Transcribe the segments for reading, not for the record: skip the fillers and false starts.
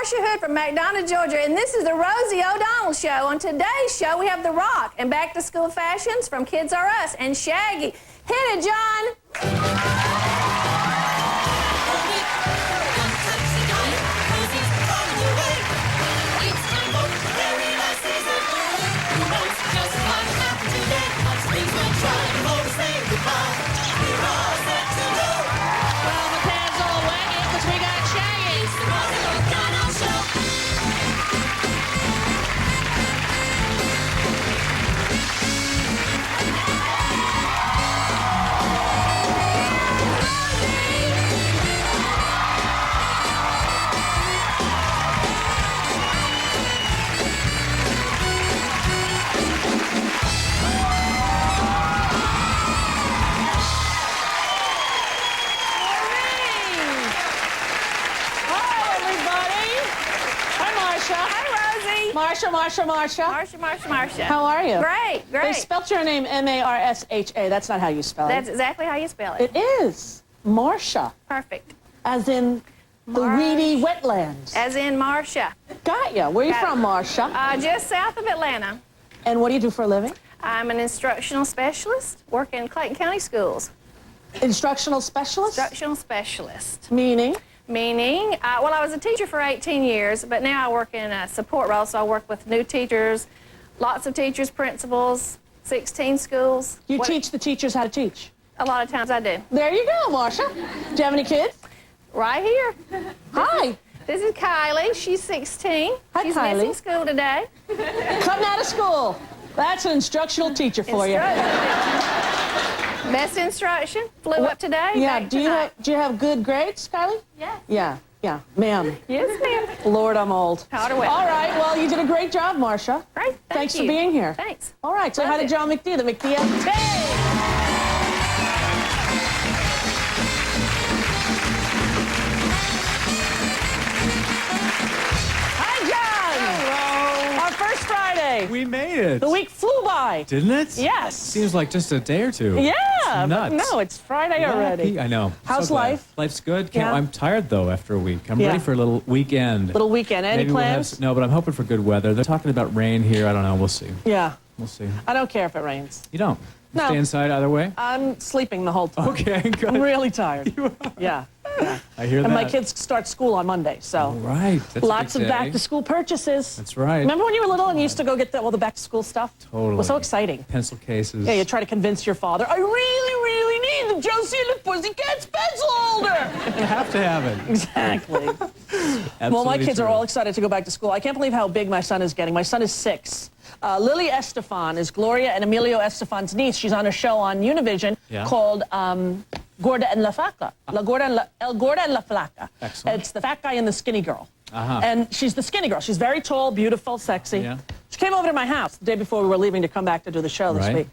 Marcia Hood from McDonough, Georgia, and this is the Rosie O'Donnell Show. On today's show, we have The Rock and back-to-school fashions from Kids R Us and Shaggy. Hit it, John! Marsha. How are you? Great. They spelt your name M-A-R-S-H-A. That's not how you spell it. That's exactly how you spell it. It is. Marcia. Perfect. As in the reedy wetlands. As in Marcia. Got ya. Where are you from, Marcia? Just south of Atlanta. And what do you do for a living? I'm an instructional specialist, work in Clayton County schools. Instructional specialist? Instructional specialist. Meaning? Meaning, well, I was a teacher for 18 years, but now I work in a support role, so I work with new teachers, lots of teachers, principals, 16 schools. You teach the teachers how to teach? A lot of times I do. There you go, Marcia. Do you have any kids? Right here. Hi. This is Kylie. She's 16. Hi, She's Kylie. missing school today. Coming out of school. That's an instructional teacher for you. Best instruction. Flew up today. Yeah. Back Do you have good grades, Kylie? Yes. Yeah. Ma'am. Yes, ma'am. Lord, I'm old. Taught her well. All right. Well, you did a great job, Marcia. Great. Thanks you. for being here. Thanks. All right. Say hi to John McD, the McD. We made it. The week flew by. Didn't it? Yes. Seems like just a day or two. Yeah. It's nuts. But no, it's Friday already. I know. How's so glad. life? Life's good. Yeah. I'm tired, though, after a week. I'm ready for a little weekend. Little weekend. Any Maybe plans? No, but I'm hoping for good weather. They're talking about rain here. I don't know. We'll see. Yeah. We'll see. I don't care if it rains. You don't? You No. stay inside either way? I'm sleeping the whole time. Okay, good. I'm really tired. Yeah. I hear that. And my kids start school on Monday, so. All right. That's Lots a of big day. back-to-school purchases. That's right. Remember when you were little and you used to go get all the back-to-school stuff? Totally. It was so exciting. Pencil cases. Yeah, you try to convince your father, I really need the Josie and the Pussycats pencil holder. You have to have it. Exactly. Well, my kids are all excited to go back to school. I can't believe how big my son is getting. My son is 6. Lily Estefan is Gloria and Emilio Estefan's niece. She's on a show on Univision called Gorda and La Flaca. El Gorda and La Flaca. Excellent. It's the fat guy and the skinny girl. And she's the skinny girl. She's very tall, beautiful, sexy. Yeah. She came over to my house the day before we were leaving to come back to do the show this week.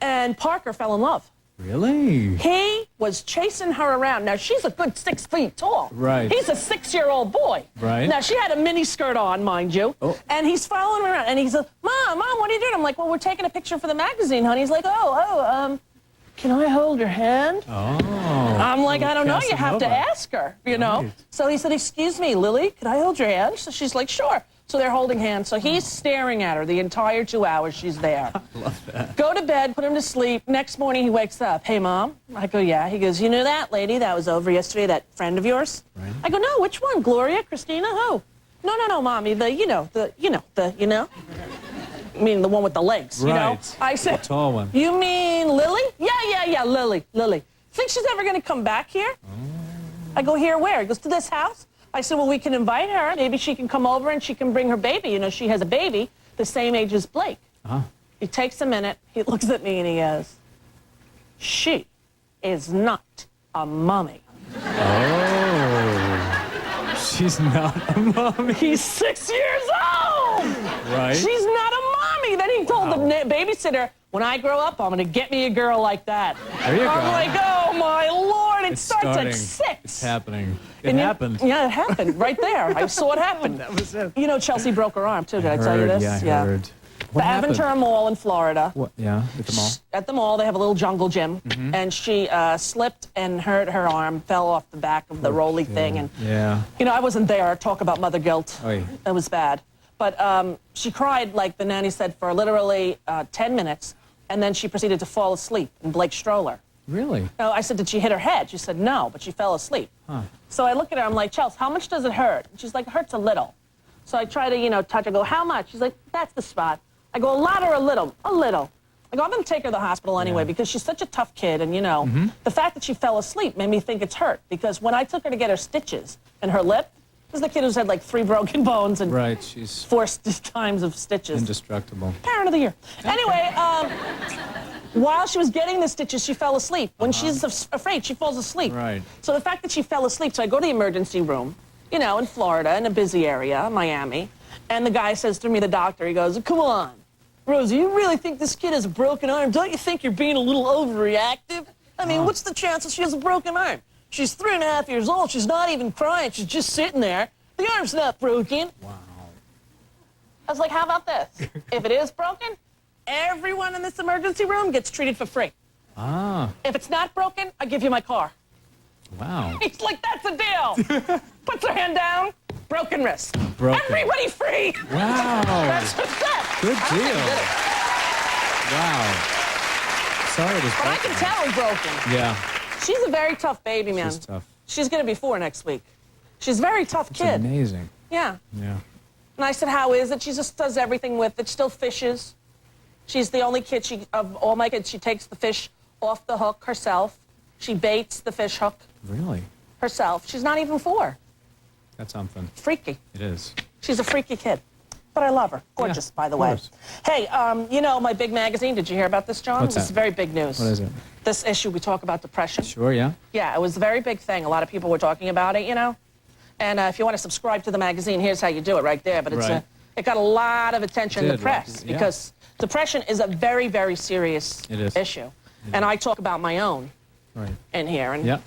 And Parker fell in love. Really? He was chasing her around. Now, she's a good 6 feet tall. Right. He's a 6-year-old boy. Right. Now, she had a mini skirt on, mind you. Oh. And he's following her around. And he's like, Mom, what are you doing? I'm like, well, we're taking a picture for the magazine, honey. He's like, can I hold your hand? Oh. I'm like, I don't know. You have to ask her, you know. Right. So he said, excuse me, Lily, could I hold your hand? So she's like, sure. So they're holding hands. So he's staring at her the entire 2 hours she's there. Love that. Go to bed, put him to sleep. Next morning, he wakes up. Hey, Mom. I go, yeah. He goes, you know that lady that was over yesterday, that friend of yours? Right. I go, no, which one? Gloria? Christina? Who? No, Mommy. I mean, the one with the legs, you know? I said, the tall one. You mean Lily? Yeah, Lily. Think she's ever going to come back here? I go, here where? He goes, to this house. I said, well, we can invite her. Maybe she can come over and she can bring her baby. You know, she has a baby the same age as Blake. He takes a minute. He looks at me and he goes, she is not a mommy. Oh. She's not a mommy. He's 6 years old. Right. She's not a mommy. Then he told the babysitter, when I grow up, I'm going to get me a girl like that. There you go. I'm like, oh, my Lord. It starts starting. at 6. It's happening. It happened. Yeah, it happened right there. I saw it happen. That was it. You know, Chelsea broke her arm, too. Did I tell you this? Yeah, I heard. What happened? Aventura Mall in Florida. What? Yeah, at the mall. At the mall, they have a little jungle gym, and she slipped and hurt her arm, fell off the back of the rolly thing, and Yeah. you know, I wasn't there. Talk about mother guilt. Oy. It was bad. But she cried, like the nanny said, for literally 10 minutes, and then she proceeded to fall asleep in Blake's stroller. Really? No, I said, did she hit her head? She said, no, but she fell asleep. Huh. So I look at her, I'm like, Chelsea, how much does it hurt? And she's like, it hurts a little. So I try to, you know, touch her, go, how much? She's like, that's the spot. I go, a lot or a little? A little. I go, I'm going to take her to the hospital anyway because she's such a tough kid, and, you know, the fact that she fell asleep made me think it's hurt, because when I took her to get her stitches in her lip, this is the kid who's had like 3 broken bones and Right, she's 4 times of stitches. indestructible. Parent of the year. Anyway, while she was getting the stitches, she fell asleep. When she's afraid, she falls asleep. Right. So the fact that she fell asleep, so I go to the emergency room, you know, in Florida, in a busy area, Miami, and the guy says to me, the doctor, he goes, come on, Rosie, you really think this kid has a broken arm? Don't you think you're being a little overreactive? I mean, what's the chances she has a broken arm? She's 3.5 years old. She's not even crying. She's just sitting there. The arm's not broken. Wow. I was like, how about this? If it is broken, everyone in this emergency room gets treated for free. Ah, If it's not broken, I give you my car. wow. He's like, that's a deal. Puts her hand down, broken wrist. Broken. Everybody free. Wow. That's what's that. Good I don't think deal. he did it. Wow. Sorry it is But I broken. can tell it's broken. Yeah, She's a very tough baby, man. she's tough. She's going to be 4 next week. She's a very tough It's kid. amazing. Yeah. Yeah. And I said, how is it? She just does everything with it. Still fishes. She's the only kid, of all my kids, she takes the fish off the hook herself. She baits the fish hook Really? herself. She's not even 4. That's something. Freaky. It is. She's a freaky kid. But I love her. Gorgeous, by the of way. course. Hey, you know, my big magazine, did you hear about this, John? What's This is that? very big news. What is it? This issue, we talk about depression. Sure, yeah? Yeah, it was a very big thing. A lot of people were talking about it, you know. And if you want to subscribe to the magazine, here's how you do it right there. But it's Right. it got a lot of attention in It the did, press yeah. because depression is a very, very serious It is. issue. And I talk about my own Right. in here. And Yeah,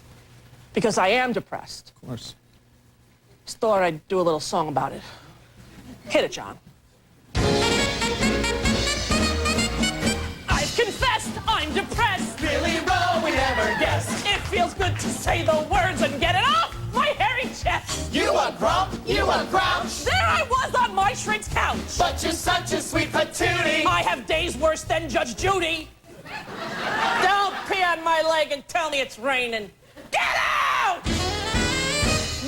because I am depressed. of course. Just thought I'd do a little song about it. Hit it, John. I've confessed I'm depressed. Really wrong, we never guessed. It feels good to say the words and get it off my hairy chest. You a grump, you a grouch, There I was on my shrink's couch. but you're such a sweet patootie. I have days worse than Judge Judy. Don't pee on my leg and tell me it's raining. Get out!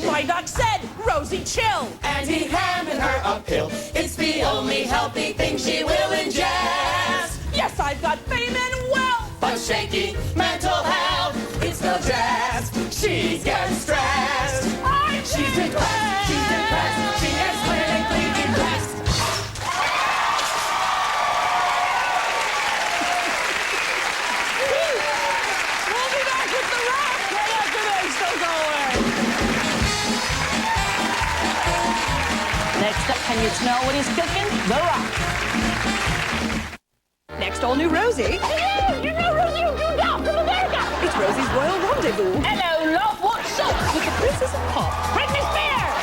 My doc said, Rosie, chill. And he handed her a pill. It's the only healthy thing she will ingest. Yes, I've got fame and wealth. But shaky mental health, it's the dress. She's getting stressed. She's depressed, she's depressed, she is clinically depressed. We'll be back with The Rock right after this. Don't go away. Next up, can you smell what he's cooking? The Rock. Next, all new Rosie. Hello, you know Rosie O'Donnell from America. It's Rosie's Royal Rendezvous Hello, love, what's up? with the Princess of Pop Britney Spears.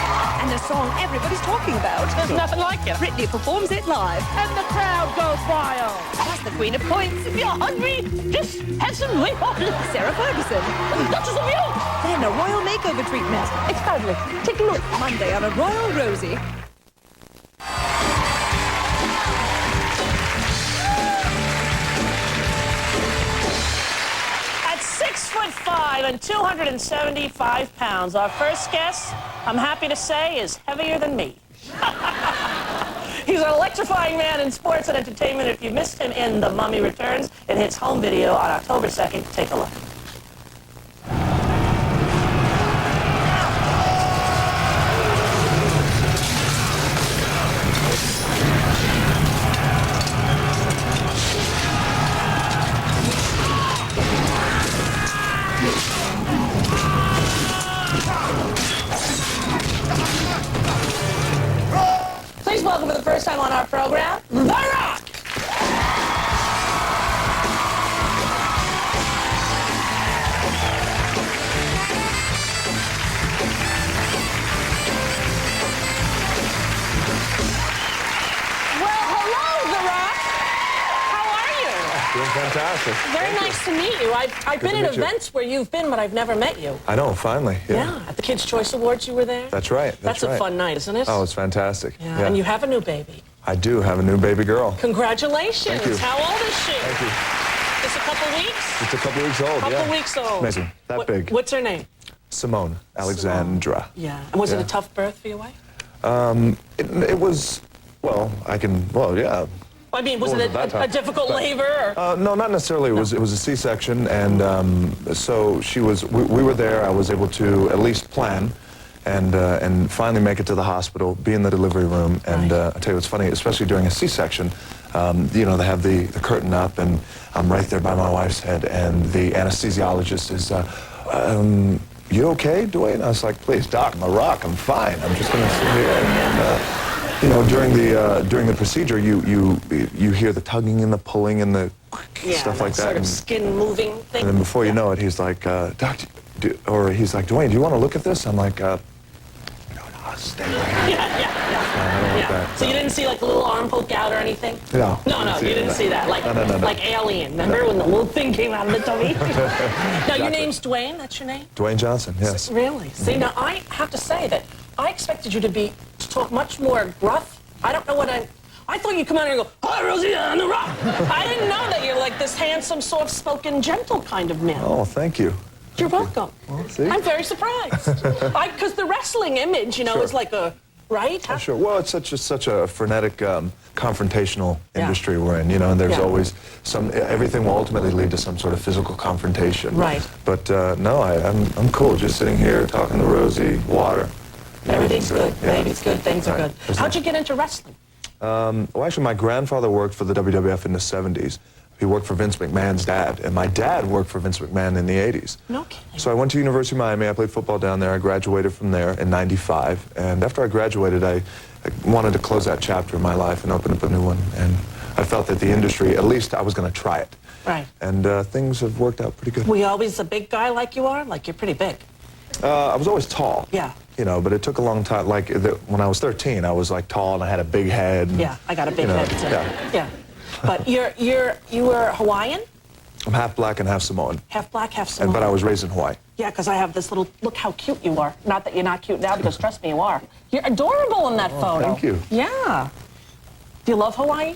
and a song everybody's talking about. There's nothing like it. Britney performs it live. And the crowd goes wild. Plus the Queen of Points, If you're hungry, just have some wheat. Sarah Ferguson. Duchess of York. Then a royal makeover treatment. It's fabulous. Take a look. Monday on a Royal Rosie. At 6'5" and 275 pounds, our first guest, I'm happy to say, is heavier than me. He's an electrifying man in sports and entertainment. If you missed him in The Mummy Returns, it hits home video on October 2nd. Take a look. Please welcome for the first time on our program, The Rock! Well, hello, The Rock! doing fantastic. Very Thank nice to meet you. I've Good been to at meet you. events where you've been, but I've never met you. I know, finally. Yeah, at the Kids' Choice Awards you were there? That's right. That's right. a fun night, isn't it? Oh, it's fantastic. Yeah, and you have a new baby. I do have a new baby girl. Congratulations. Thank you. How old is she? Thank you. Just a couple weeks? It's a couple weeks old, Couple weeks old. Amazing. That big. What's her name? Simone Alexandra. Yeah. And was it Yeah. a tough birth for your wife? It was, well, yeah. I mean, was What it was it that a time? difficult labor? Or? No, not necessarily. It was a C-section, and so she was. We were there. I was able to at least plan, and finally make it to the hospital, be in the delivery room, and I tell you what's funny, especially during a C-section, you know, they have the curtain up, and I'm right there by my wife's head, and the anesthesiologist is. You okay, Dwayne? I was like, please, doc, I'm a rock. I'm fine. I'm just going to sit here. And, you know, during the procedure, you hear the tugging and the pulling and the stuff like that. Sort of skin moving thing. And then before you know it, he's like, doc, or he's like, Dwayne, do you want to look at this? I'm like, no, stay right here. I don't want that. So you didn't see like a little arm poke out or anything? No. No, you didn't see that. Like, No. like Alien. Remember when the little thing came out of the tummy? Now, your name's Dwayne? That's your name? Dwayne Johnson, yes. Really? See, now I have to say that I expected you to talk much more gruff. I don't know what I thought you'd come out here and go, hi, Rosie, on the rock. I didn't know that you're like this handsome, soft-spoken, gentle kind of man. Oh, thank you. You're welcome. Well, see? I'm very surprised. Because the wrestling image, you know, Sure. is like a, right? Oh, sure. Well, it's such a frenetic, confrontational industry we're in, you know, and there's always everything will ultimately lead to some sort of physical confrontation. Right. But no, I'm cool, just sitting here talking to Rosie, water. Everything's good. Yeah. Baby's good. Things are Right. good. How'd you get into wrestling? Well, actually, my grandfather worked for the WWF in the 70s. He worked for Vince McMahon's dad, and my dad worked for Vince McMahon in the 80s. No kidding. So I went to University of Miami. I played football down there. I graduated from there in '95. And after I graduated, I wanted to close that chapter in my life and open up a new one. And I felt that the industry, at least I was going to try it. Right. And things have worked out pretty good. Were you always a big guy like you are? Like, you're pretty big. I was always tall. Yeah. You know, but it took a long time. Like, when I was 13, I was, like, tall, and I had a big head. And, Yeah, I got a big you know, head, too. Yeah. But you were Hawaiian? I'm half black and half Samoan. Half black, half Samoan. But I was raised in Hawaii. Yeah, because I have this little, look how cute you are. Not that you're not cute now, because trust me, you are. You're adorable in that photo. Thank you. Yeah. Do you love Hawaii?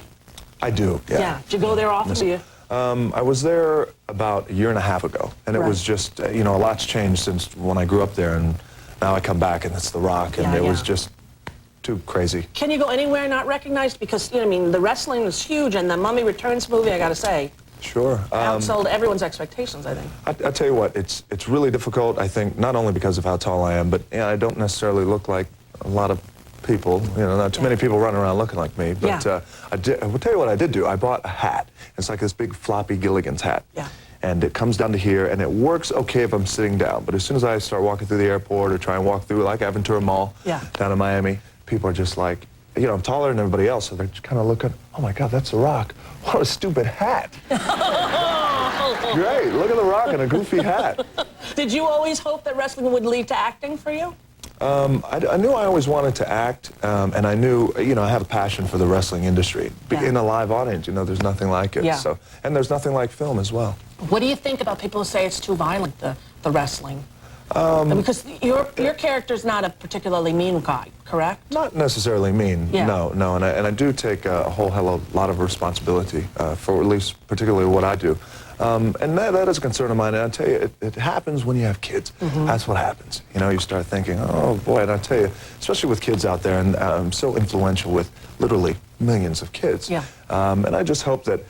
I do, yeah. Did you go there often? Do you? I was there about a year and a half ago, and it was just, you know, a lot's changed since when I grew up there, and now I come back, and it's The Rock, and Yeah, it was yeah. just too crazy. Can you go anywhere not recognized? Because, you know, I mean, the wrestling is huge, and the Mummy Returns movie, I got to say, Sure. outsold everyone's expectations, I think. I tell you what, it's really difficult, I think, not only because of how tall I am, but I don't necessarily look like a lot of people. You know, not too many people running around looking like me. But I will tell you what I did do. I bought a hat. It's like this big floppy Gilligan's hat. Yeah. And it comes down to here, and it works okay if I'm sitting down. But as soon as I start walking through the airport or try and walk through, like Aventura Mall down in Miami, people are just like, you know, I'm taller than everybody else, so they're just kind of looking, oh my God, that's The Rock. What a stupid hat. Great, look at The Rock in a goofy hat. Did you always hope that wrestling would lead to acting for you? I knew I always wanted to act, and I knew, you know, I have a passion for the wrestling industry. In a live audience, you know, there's nothing like it. Yeah. So, and there's nothing like film as well. What do you think about people who say it's too violent, the wrestling? Because your character's not a particularly mean guy, correct? Not necessarily mean, no, and I do take a whole hell of a lot of responsibility for at least particularly what I do. And that is a concern of mine, and I tell you, it happens when you have kids. That's what happens. You know, you start thinking, oh boy, and I tell you, especially with kids out there, and I'm so influential with literally millions of kids. Yeah. And I just hope that,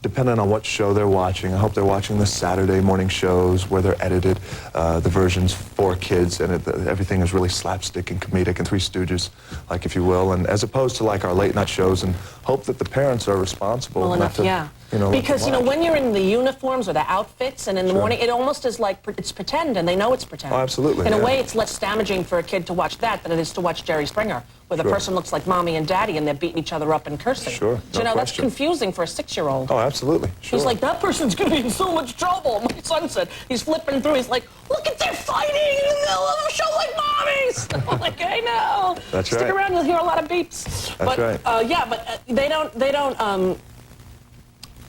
depending on what show they're watching, I hope they're watching the Saturday morning shows where they're edited, the versions for kids, and everything is really slapstick and comedic and Three Stooges, like, if you will, and as opposed to like our late night shows, and hope that the parents are responsible Well enough enough, to, you know, because, you know, watch. when you're in the uniforms or the outfits and in the morning, it almost is like it's pretend, and they know it's pretend. Oh, absolutely, In a yeah. way, it's less damaging for a kid to watch that than it is to watch Jerry Springer, where the person looks like mommy and daddy and they're beating each other up and cursing. Sure, So, you no know, that's question. confusing for a 6-year-old. Oh, absolutely. Sure. He's like, that person's going to be in so much trouble. My son said, he's flipping through, he's like, look at them fighting in the middle of a show like mommies. I'm like, I know. That's Stick right. around, you'll hear a lot of beeps. That's right. Yeah, but they don't,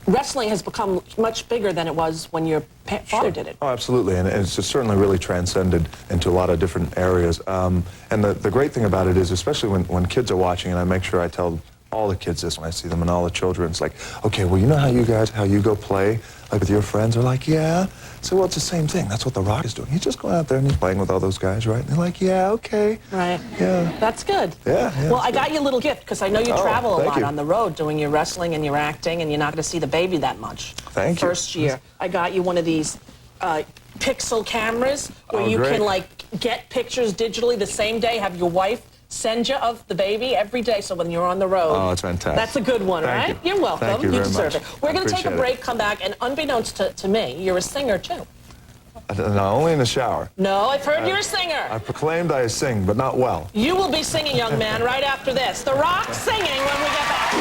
wrestling has become much bigger than it was when your father did it. Oh, absolutely, and it's just certainly really transcended into a lot of different areas. And the great thing about it is, especially when kids are watching, and I make sure I tell all the kids this when I see them and all the children, it's like, okay, well, you know how you go play, like with your friends? They're like, yeah. So, well, it's the same thing. That's what The Rock is doing. He's just going out there and he's playing with all those guys, right? And they're like, yeah, okay. Right. Yeah. That's good. Yeah. Well, I got you a little gift because I know you travel a thank lot you. on the road doing your wrestling and your acting, and you're not going to see the baby that much. Thank you. First year. I got you one of these pixel cameras where you great. can, like, get pictures digitally the same day, have your wife send you of the baby every day, so when you're on the road. Oh, it's fantastic. That's a good one, Thank right? you. You're welcome. Thank you very deserve much. it. We're going to take a Appreciate break, come back, and unbeknownst to me, you're a singer, too. No, only in the shower. No, I've heard you're a singer. I proclaimed I sing, but not well. You will be singing, young man, right after this. The Rock singing when we get back.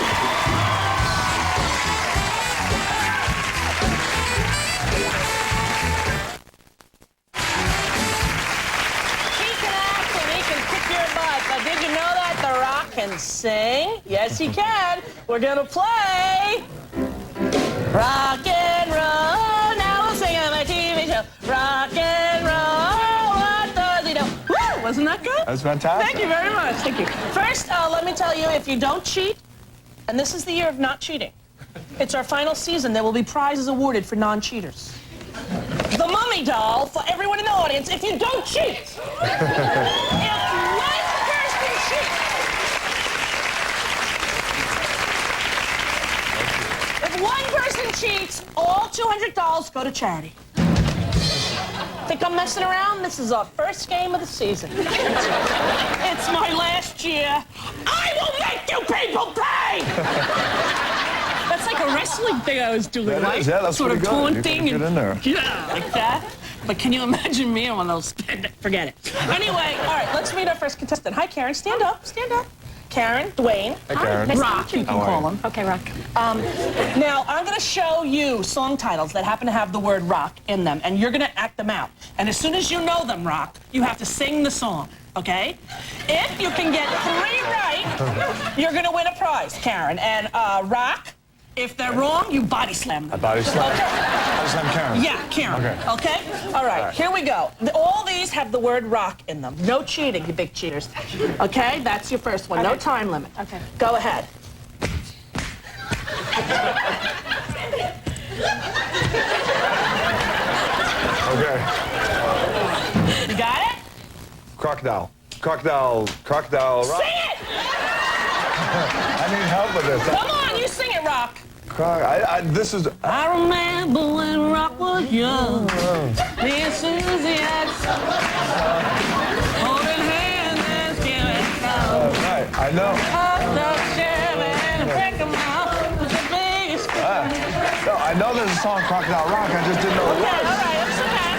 He can act and he can kick your butt, but did you know that The Rock can sing? Yes, he can. We're going to play Rock and Roll. Now we'll sing on my TV show. Rock and Roll. What does he do? Woo! Wasn't that good? That's fantastic. Thank you very much. Thank you. First, let me tell you, if you don't cheat, and this is the year of not cheating, it's our final season, there will be prizes awarded for non-cheaters. The Mummy Doll for everyone in the audience, if you don't cheat. If one person cheats. If one person cheats, all $200 go to charity. Think I'm messing around? This is our first game of the season. It's my last year. I will make you people pay! That's like a wrestling thing I was doing, That right? is, yeah, that's sort of pretty good. You taunting can get in there. Yeah, like that. But can you imagine me on one of those? Forget it. Anyway, all right, let's meet our first contestant. Hi, Karen. Stand up. Stand up. Karen, Dwayne. Hey, Karen. Rock, you can How are call you? him. Okay, Rock. Now, I'm going to show you song titles that happen to have the word rock in them, and you're going to act them out. And as soon as you know them, Rock, you have to sing the song, okay? If you can get 3 right, you're going to win a prize, Karen. And Rock, if they're wrong, you body slam them. I body slam. Okay. Body slam Karen. Yeah, Karen. Okay. Okay? All right, here we go. All these have the word rock in them. No cheating, you big cheaters. Okay, that's your first one. No time limit. Okay. Go ahead. Okay. You got it? Crocodile. Crocodile. Rock. Sing it! I need help with this. Come on, you sing it, Rock. This is. I remember when Rock was young. Me and Susie had holding hands and skimming down. Right. I know. Up the Chevy and break 'em out with the biggest. No, I know there's a song Crocodile Rock. I just didn't know the Okay, all words. right, that's okay.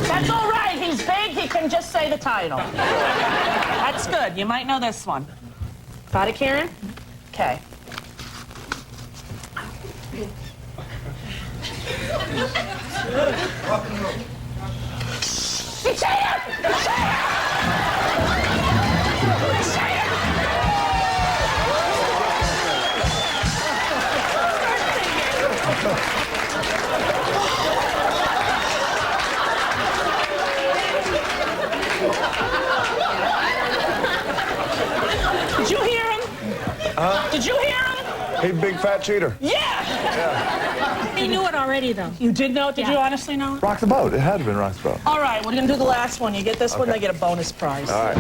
That's all right. He's big. He can just say the title. That's good. You might know this one. Got it, Karen? Okay. You cheater! Did you hear him? Did you hear him? Hey, big fat cheater. Yeah! He knew it already, though. You did know it? Did you honestly know it? Rock the boat. It had been Rock the boat. All right, we're going to do the last one. You get this one, they get a bonus prize. All right.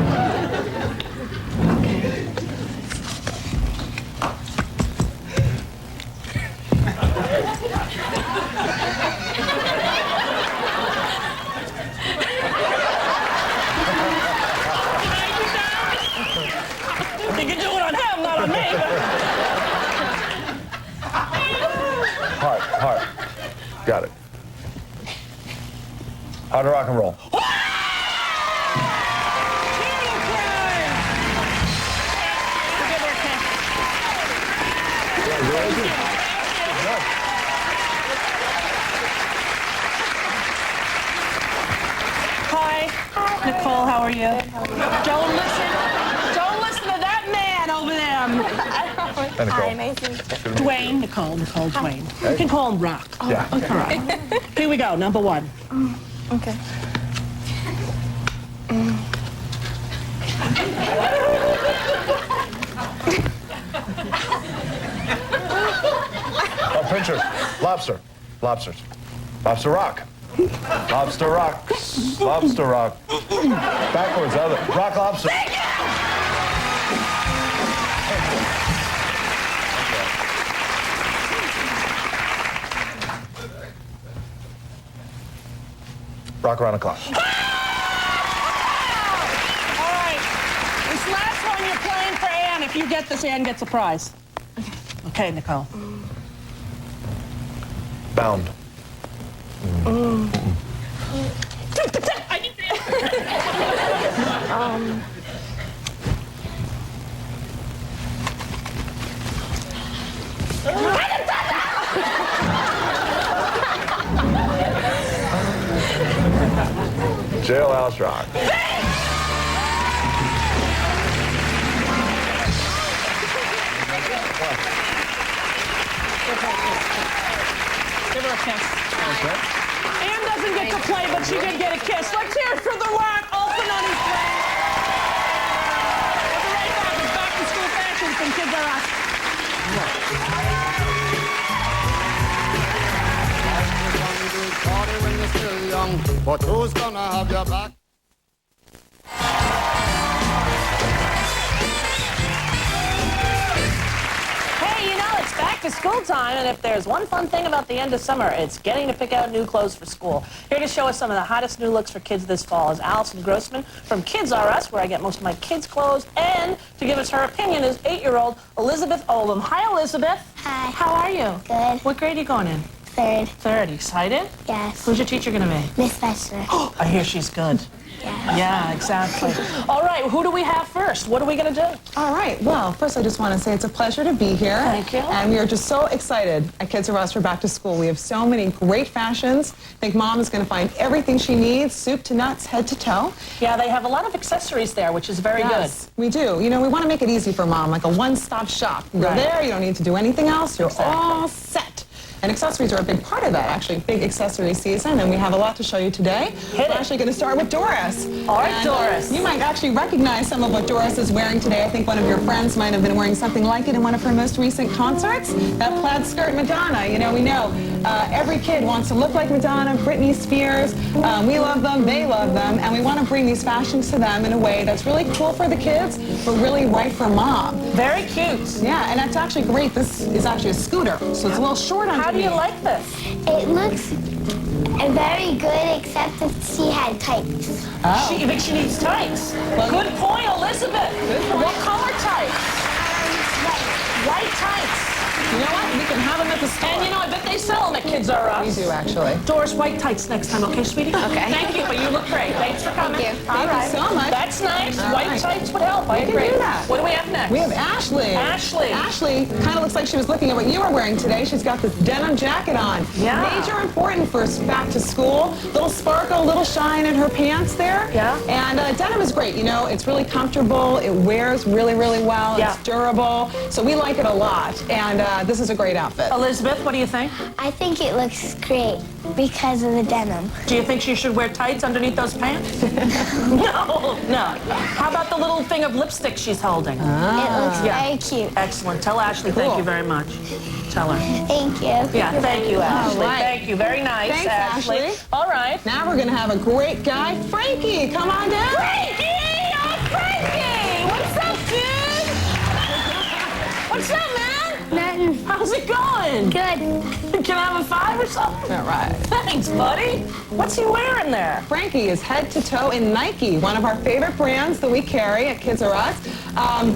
You can do it on him, not on me. Heart. Got it. How to rock and roll. Hi, Nicole, how are you? Don't listen to that man over there. Hi, Nicole. Hi, Mason. Dwayne, Nicole, Dwayne. You can call him Rock. Yeah. All right. Here we go, number one. Okay. Oh, pincher. Lobster. Lobsters. Lobster rock. Lobster rock. Lobster rock. Backwards, other. Rock lobster. Rock around the clock. All right. This last one you're playing for Ann. If you get this, Ann gets a prize. Okay, Nicole. Bound. I need Jailhouse rock. Give her a kiss. Ann doesn't get to play, but she did get a kiss. Let's hear it for The Rock, Olsen on his plane. We'll be right back with Back to School Fashions from Kids R Us. Party when you're still young, but who's gonna have your back? Hey, you know, it's back to school time, and if there's one fun thing about the end of summer, it's getting to pick out new clothes for school. Here to show us some of the hottest new looks for kids this fall is Allison Grossman from Kids R Us, where I get most of my kids' clothes, and to give us her opinion is 8-year-old Elizabeth Oldham. Hi, Elizabeth. Hi. How are you? Good. What grade are you going in? Third. Third. Excited? Yes. Who's your teacher going to be? Miss Fester. I hear she's good. Yeah. Yeah, exactly. All right, who do we have first? What are we going to do? All right. Well, first I just want to say it's a pleasure to be here. Thank you. And we are just so excited at Kids R Us for back to school. We have so many great fashions. I think Mom is going to find everything she needs, soup to nuts, head to toe. Yeah, they have a lot of accessories there, which is very Yes, we do. You know, we want to make it easy for Mom, like a one-stop shop. You go Right. there, you don't need to do anything else. You're Exactly. all set. And accessories are a big part of that, actually, big accessory season, and we have a lot to show you today. Hit We're it. actually going to start with Doris. All right, And, Doris. You might actually recognize some of what Doris is wearing today. I think one of your friends might have been wearing something like it in one of her most recent concerts. That plaid skirt Madonna. You know, we know every kid wants to look like Madonna, Britney Spears. We love them, they love them, and we want to bring these fashions to them in a way that's really cool for the kids, but really right for Mom. Very cute. Yeah, and that's actually great. This is actually a scooter, so it's a little short underneath. How do you like this? It looks very good, except that she had tights. She thinks she needs tights. Good point, Elizabeth. What color tights? White tights. You know what? We can have them at the store. And you know, I bet they sell them at Kids R Us. We do, actually. Doris, white tights next time, okay, sweetie? Okay. Thank you, but you look great. Thanks for coming. Thank you. All Thank you right. so much. That's nice. All White right. tights would help. I We can agree. do that. What do we have next? We have Ashley. Ashley. Ashley kind of looks like she was looking at what you were wearing today. She's got this denim jacket on. Yeah. Major important for back to school. Little sparkle, little shine in her pants there. Yeah. And denim is great. You know, it's really comfortable. It wears really, really well. Yeah. It's durable. So we like it a lot. And this is a great outfit. Elizabeth, what do you think? I think it looks great because of the denim. Do you think she should wear tights underneath those pants? No. How about the little thing of lipstick she's holding? It looks Yeah. very cute. Excellent. Tell Ashley thank Cool. you very much. Tell her. Thank you. Yeah, thank you, Ashley. right. Thank you. Very nice, Thanks, Ashley. All right. Now we're going to have a great guy, Frankie. Come on down. Frankie! Oh, Frankie! What's up, dude? What's up, man? Nothing. How's it going? Good. Can I have a 5 or something? All right. Thanks, buddy. What's he wearing there? Frankie is head to toe in Nike, one of our favorite brands that we carry at Kids R Us.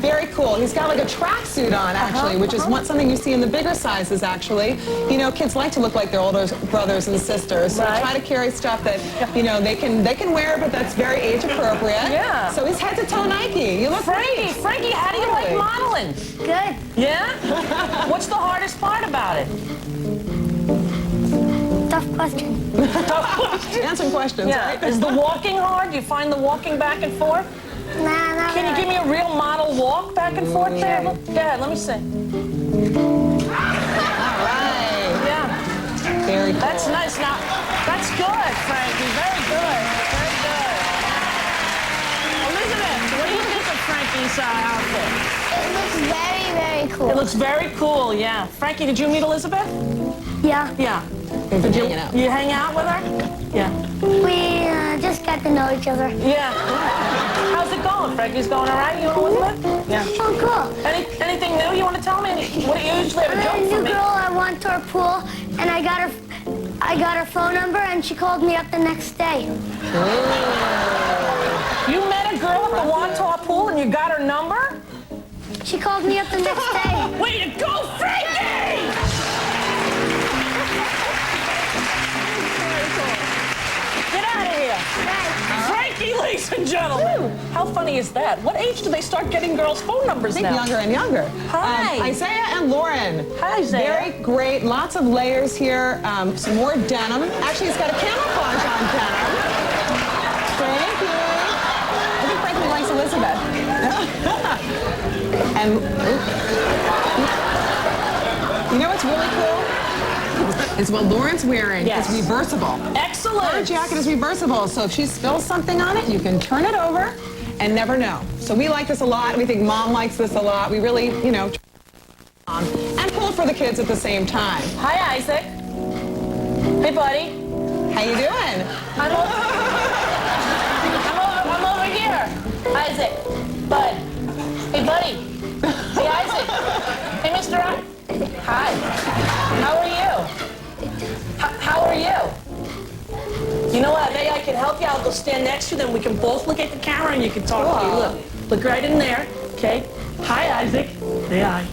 Very cool. He's got like a tracksuit on, actually, which is something you see in the bigger sizes, actually. You know, kids like to look like their older brothers and sisters, so Right. we try to carry stuff that, you know, they can wear, but that's very age appropriate. Yeah. So he's head to toe Nike. You look great. Frankie, how do you like Really? modeling? Good. Yeah? What's the hardest part about it? Tough question. Answering questions, Yeah. right? Is the walking hard? Do you find the walking back and forth? Nah, not Can you really. give me a real model walk back and forth there? Look, go ahead, let me see. Very cool. That's nice. Now, that's good, Frankie. Very good. Very good. Elizabeth, what do you think of Frankie's outfit? It looks very, very cool. It looks very cool, yeah. Frankie, did you meet Elizabeth? Yeah. Yeah. Did you hang out? You hang out with her? Yeah. We just got to know each other. Yeah. How's it going? Frankie's going all right? You and Elizabeth? Yeah. Oh, cool. Anything new you want to tell me? What do you usually have a I met joke a for new me? girl. I went to her pool, and I got her phone number, and she called me up the next day. You met a girl at the Wantagh pool and you got her number? She called me up the next day. Way to go, Frankie! Get out of here. Frankie, ladies and gentlemen. How funny is that? What age do they start getting girls' phone numbers I think now? younger and younger. Hi. Isaiah and Lauren. Hi, Isaiah. Very great. Lots of layers here. Some more denim. Actually, it's got a camouflage on denim. Thank you. I think Frankie likes Elizabeth. And you know what's really cool? It's what Lauren's wearing. Yes. It's reversible. Her Excellent. jacket is reversible, so if she spills something on it, you can turn it over and never know. So we like this a lot. We think Mom likes this a lot. We really, you know, and cool for the kids at the same time. Hi, Isaac. Hey, buddy. How you doing? I'm over here. Isaac. Bud. Hey, buddy. Hey, Isaac. Hey, Mr. Hi. How are you? How are you? You know what? Maybe I can help you. I'll go stand next to you. Then we can both look at the camera and you can talk to me. Look right in there. Okay. Hi, Isaac. Say hi.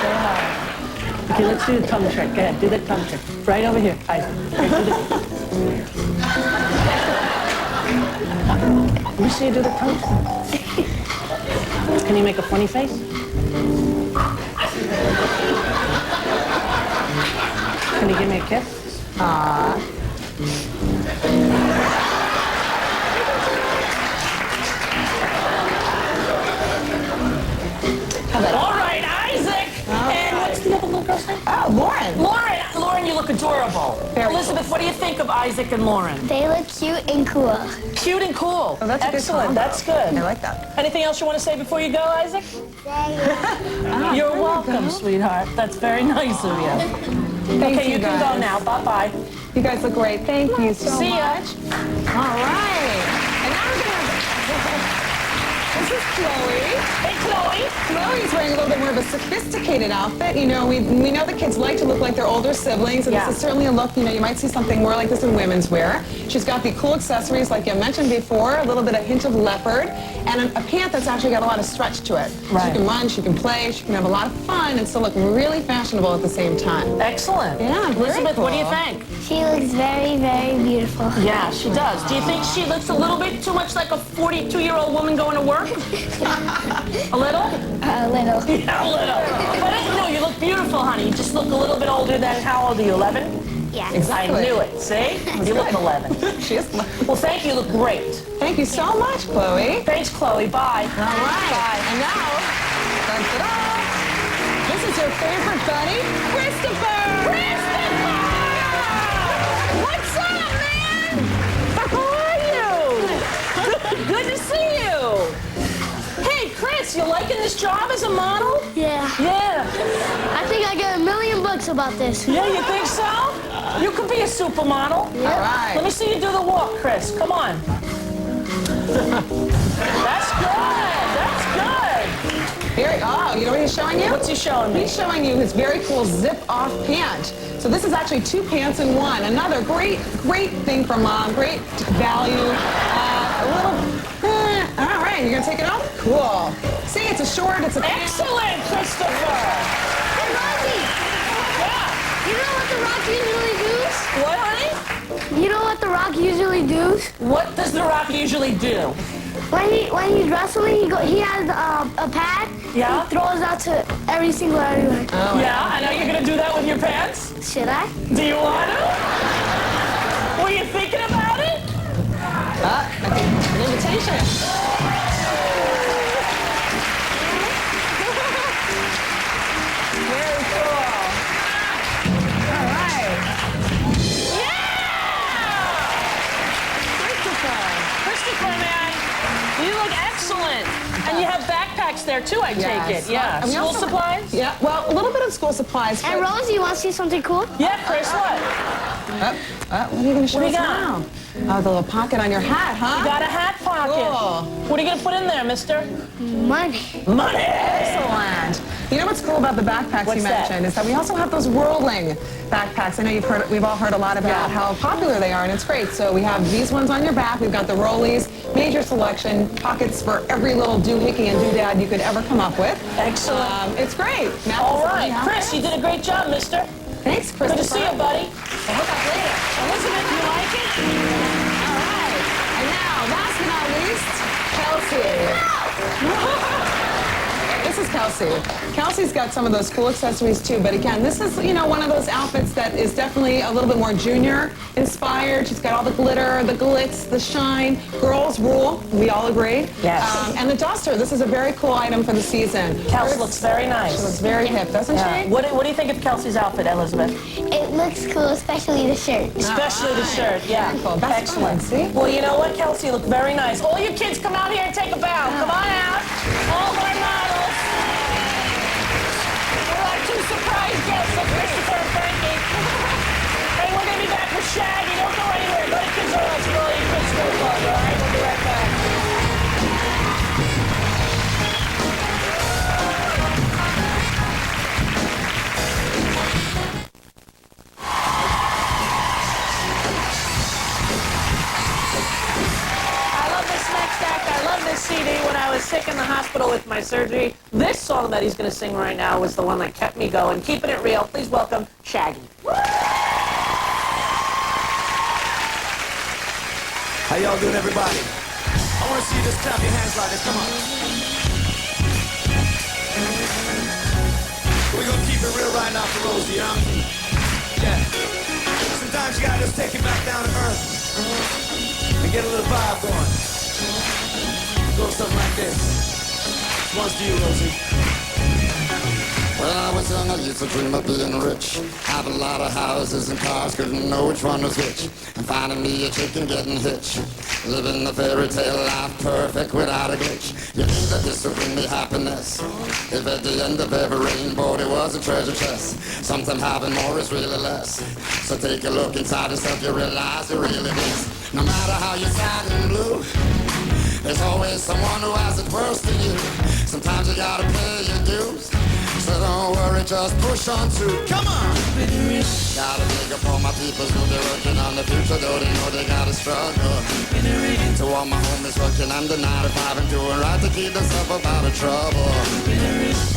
Say hi. Okay, let's do the tongue trick. Go ahead. Do the tongue trick. Right over here, Isaac. Let me see you do the tongue trick. Can you make a funny face? Can you give me a kiss? All right, Isaac. And what's the other little girl's name? Oh, Lauren. Lauren, you look adorable. Elizabeth, what do you think of Isaac and Lauren? They look cute and cool. Cute and cool. Oh, that's a good Excellent. combo. That's good. I like that. Anything else you want to say before you go, Isaac? You're welcome, sweetheart. That's very nice of you. Thank Okay, you can guys. go now. Bye-bye. You guys look great. Thank you so See ya. much. All right. And now we're going to this is Chloe. Hey, Chloe. Chloe's wearing a little bit more of a sophisticated outfit. You know, we know the kids like to look like their older siblings, and Yeah. this is certainly a look, you know, you might see something more like this in women's wear. She's got the cool accessories, like you mentioned before, a little bit of hint of leopard, and a pant that's actually got a lot of stretch to it. Right. She can run, she can play, she can have a lot of fun, and still look really fashionable at the same time. Excellent. Yeah, very Elizabeth, what do you cool. think? She looks very, very beautiful. Yeah, she does. Do you think she looks a little bit too much like a 42-year-old woman going to work? A little? A little. Yeah, a little. But no, you look beautiful, honey. You just look a little bit older than, how old are you, 11? Yeah. Exactly. I knew it. See? You look 11. She is. Well, thank you. You look great. Thank you so much, Chloe. Thanks, Chloe. Bye. All right. And now, ta-da, this is your favorite buddy, Christopher. Christopher! What's up, man? How are you? Good to see you. Hey, Chris, you liking this job as a model? Yeah. Yeah. I think I get $1 million about this. Yeah, you think so? You could be a supermodel. All right. Let me see you do the walk, Chris. Come on. That's good. That's good. You know what he's showing you? What's he showing me? He's showing you his very cool zip-off pant. So this is actually 2 pants in one. Another great thing for Mom. Great value. All right, you're gonna take it off? Cool. See, it's a short, it's a pant. Excellent, Christopher. Hey, Rosie, Yeah. you know what The Rock usually does? What, honey? You know what The Rock usually does? What does The Rock usually do? When he's wrestling, he has a pad. Yeah? He throws out to every single everyone. Yeah, I know you're going to do that with your pants. Should I? Do you want to? Were you thinking about it? An invitation. Very cool. Excellent. And you have backpacks there too, I take it. Yeah. And we School also- supplies? Yeah, well, a little bit of school supplies. And Rosie, you want to see something cool? Yeah, Chris, what? What are you going to show What do us you got? now? Oh, the little pocket on your hat, huh? You got a hat pocket. Cool. What are you going to put in there, mister? Money. Money. Excellent. You know what's cool about the backpacks What's you that? mentioned is that we also have those whirling backpacks. I know we've all heard a lot about how popular they are, and it's great. So we have these ones on your back. We've got the rollies, major selection, pockets for every little doohickey and doodad you could ever come up with. Excellent. It's great. Now, All right, Chris, you did a great job, mister. Thanks, Chris. Good to see you, buddy. We'll hook up later. Elizabeth, you like it? All right. And now, last but not least, Kelsey. This is Kelsey. Kelsey's got some of those cool accessories too, but again, this is, you know, one of those outfits that is definitely a little bit more junior inspired. She's got all the glitter, the glitz, the shine. Girls rule, we all agree. Yes. And the duster, this is a very cool item for the season. Kelsey looks very nice. She looks very hip, doesn't she? What do you think of Kelsey's outfit, Elizabeth? It looks cool, especially the shirt. Especially the shirt, yeah. Very cool. That's Excellent. fun, see? Well, you know what, Kelsey? You look very nice. All you kids, come out here and take a bow. Come on out. All of our models. We're our two surprise guests of Christopher and Frankie. And we're going to be back with Shaggy. Don't go anywhere. Go to Kids R Us for all your kids' school club, all right? We'll be right back. I love this CD. When I was sick in the hospital with my surgery, this song that he's going to sing right now was the one that kept me going. Keeping it real. Please welcome Shaggy. How y'all doing, everybody? I want to see you just clap your hands like this. Come on. We're going to keep it real right now for Rosie, huh? Yeah. Sometimes you got to just take it back down to earth and get a little vibe going. Go something like this. This one's to you, Rosie. When I was young, I used to dream of being rich. Have a lot of houses and cars, couldn't know which one was which. And finding me a chick and getting hitched. Living the fairy tale life, perfect without a glitch. You think that this would bring me happiness? If at the end of every rainbow there was a treasure chest. Sometimes having more is really less. So take a look inside yourself, you realize you're really blessed. No matter how you're sad and blue, there's always someone who has it worse than you. Sometimes you gotta pay your dues. So don't worry, just push on through. Come on! Gotta dig up all my people who be working on the future, though they know they gotta struggle. To all my homies working under 9 to 5 and doing right to keep themselves up out of trouble.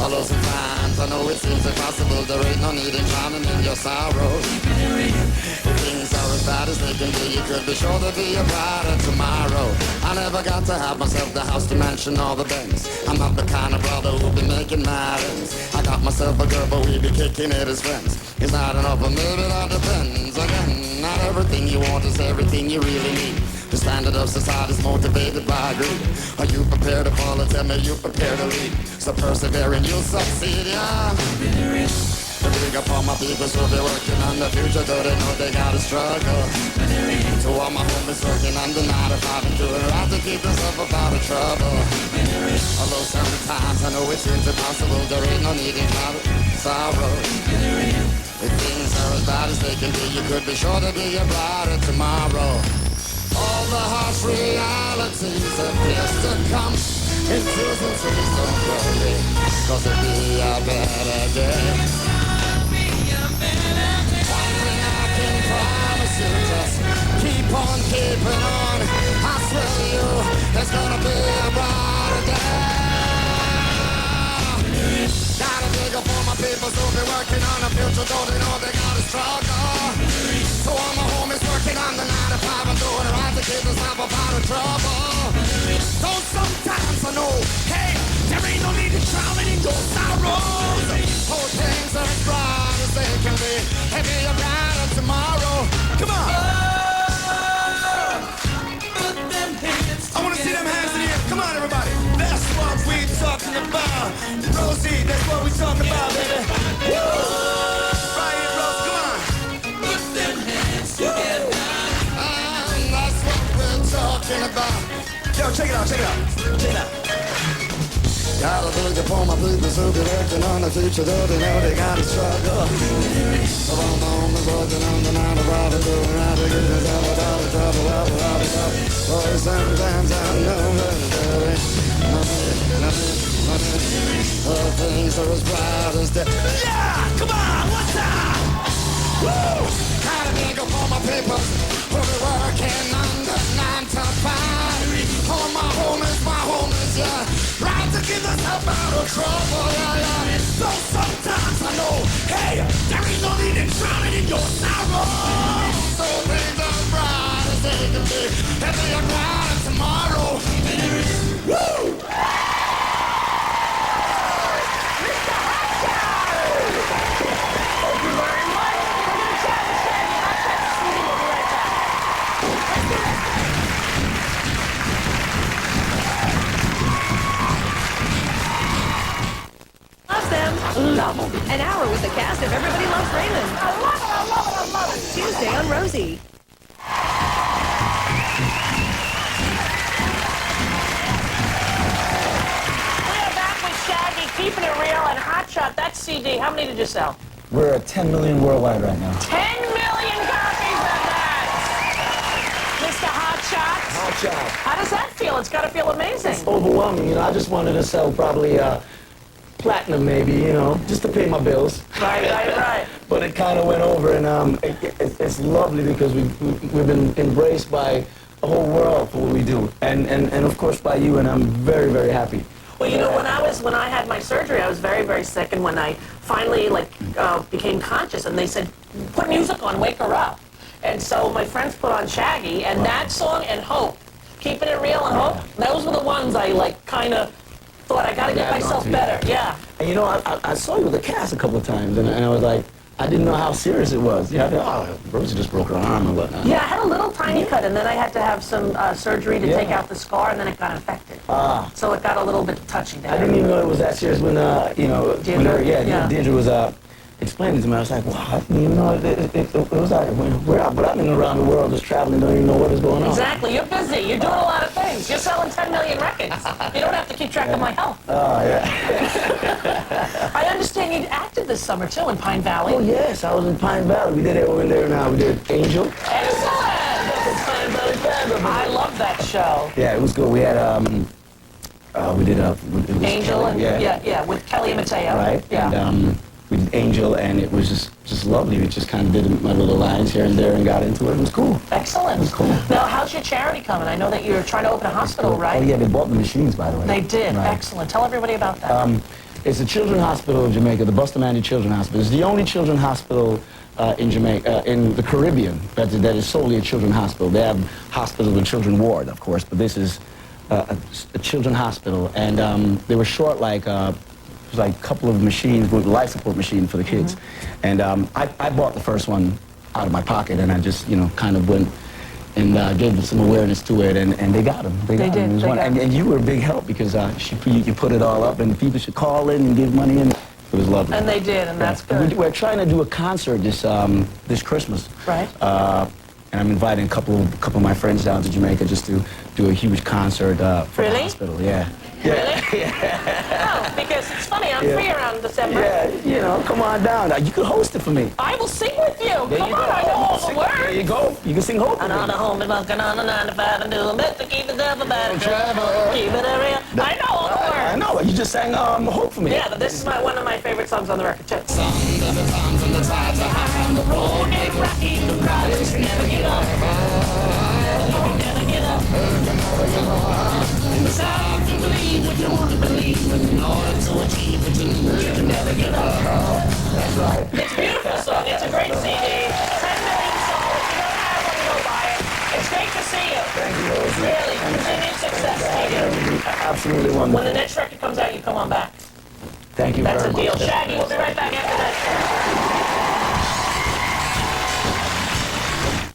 Although sometimes I know it seems impossible, there ain't no need in drowning in your sorrow. If things are as bad as they can be, you could be sure to be a brighter tomorrow. I never got to have myself the house, the mansion, or the Benz. I'm not the kind of brother who'll be making mad ends. I got myself a girl, but we be kicking it as friends. It's not enough, but maybe that depends. Again, not everything you want is everything you really need. The standard of society is motivated by greed. Are you prepared to follow? Tell me you prepared to lead. So persevering, you'll succeed, yeah. To big up all my people who'll be working on the future, though they know they gotta struggle. To all my homies working under 9 to 5 and doing right to keep themselves up out of trouble. Although sometimes I know it seems impossible, there ain't no need in sorrow. If things are as bad as they can be, you could be sure to be a brighter tomorrow. All the harsh realities of years to come in prison, please don't worry, 'cause it'll be a better day. One thing I can promise you, just keep on keeping on. I swear to you, there's gonna be a brighter day. Gotta dig up all my people who'll be working on the future, though they know they gotta struggle. So all my homies working on the 9 to 5, I'm doing right to keep themselves up out of trouble. Though sometimes I know, hey, there ain't no need to drowning in your sorrows. Hold things are as bright as they can be, and be a brighter tomorrow. Come on. I wanna see them hands in the air. Come on, everybody. That's what we talking about. Rosie, that's what we talking about, baby. Woo! Right here, Rose, come on. Put them hands together. That's what we're talking about. Yo, check it out, check it out. Check it out. Gotta think upon my people, so be working on the future, though they know they gotta struggle. Of all the homies working on the 9 to 5 and doing right to get themselves out of trouble, out of trouble. Boy, sometimes I know that all things are as bright as day. Yeah, come on, what's up? Woo! Gotta think upon my people, who be working on the 9 to 5. All my homies, yeah. Right to get us up out of trouble, yeah. So sometimes I know, hey, there ain't no need in drowning in your sorrow. So things are bright as they can be, and they are bright tomorrow. Woo! Loves them. Love them. An hour with the cast of Everybody Loves Raymond. I love it, I love it, I love it. Tuesday on Rosie. We are back with Shaggy, Keeping It Real, and Hot Shot. That CD, how many did you sell? We're at 10 million worldwide right now. 10 million copies of that! Mr. Hot Shot. Hot shot. How does that feel? It's got to feel amazing. It's overwhelming. You know, I just wanted to sell probably platinum maybe, you know, just to pay my bills. Right. But it kind of went over, and it's lovely because we've been embraced by the whole world for what we do, and of course by you, and I'm very, very happy. Well, you know, when I had my surgery, I was very, very sick, and when I finally became conscious, and they said, put music on, wake her up. And so my friends put on Shaggy, and that song and Hope, Keeping It Real and Hope, those were the ones I kind of thought, I got to get myself better. Yeah. And you know, I saw you with the cast a couple of times, and I was like, I didn't know how serious it was. Yeah, I thought, oh, Rosie just broke her arm or whatnot. Yeah, I had a little tiny cut, and then I had to have some surgery to take out the scar, and then it got infected. So it got a little bit touchy there. I didn't even know it was that serious when, you know, Deirdre was explaining to me. I was like, wow, I didn't even know it was like, but I've been around the world just traveling, don't even know what is going on. Exactly, you're busy, you're doing a lot of things. You're selling 10 million records. You don't have to keep track of my health. Oh, yeah. I understand you acted this summer, too, in Pine Valley. Oh, yes, I was in Pine Valley. We did it over there now. We did Angel. Excellent! Pine Valley Band. I love that show. Yeah, it was good. We had, we did Angel, Kelly, and, with Kelly and Mateo. Right, yeah. And we did Angel, and it was just lovely. We just kind of did my little lines here and there and got into it. It was cool. Excellent. It was cool. Now, how's your charity coming? I know that you're trying to open a hospital, right? Oh, yeah, they bought the machines, by the way. They did. Right. Excellent. Tell everybody about that. It's a children's hospital in Jamaica, the Bustamante Children's Hospital. It's the only children's hospital in Jamaica, in the Caribbean, that is solely a children's hospital. They have hospitals with children's ward, of course, but this is a children's hospital. And they were short like a couple of machines, with life support machine for the kids. And I bought the first one out of my pocket, and I just, you know, kind of went and gave them some awareness to it, and they got them. They got them. And you were a big help because you put it all up, and people should call in and give money in. It was lovely. And they did, and that's good. We're trying to do a concert this Christmas. Right. And I'm inviting a couple of my friends down to Jamaica just to do a huge concert for the hospital. Yeah. Really? Yeah. Oh, because it's funny, I'm free around December. Yeah, you know, come on down. You can host it for me. I will sing with you. There Come you on, go. I know all the words. There you go. You can sing hope. And on the home is walking on a 9 to 5 and doing best to keep it up about travel. Keep it real. I know all the words. I know. You just sang hope for me. Yeah, but this is one of my favorite songs on the record, too. It's a beautiful song. It's a great CD. 10 million songs. If you don't have one, go buy it. It's great to see you. Thank you, Rosie. Really, continued success to you. Absolutely wonderful. When the next record comes out, you come on back. Thank you That's very a deal. much. Shaggy, we'll be right back after that.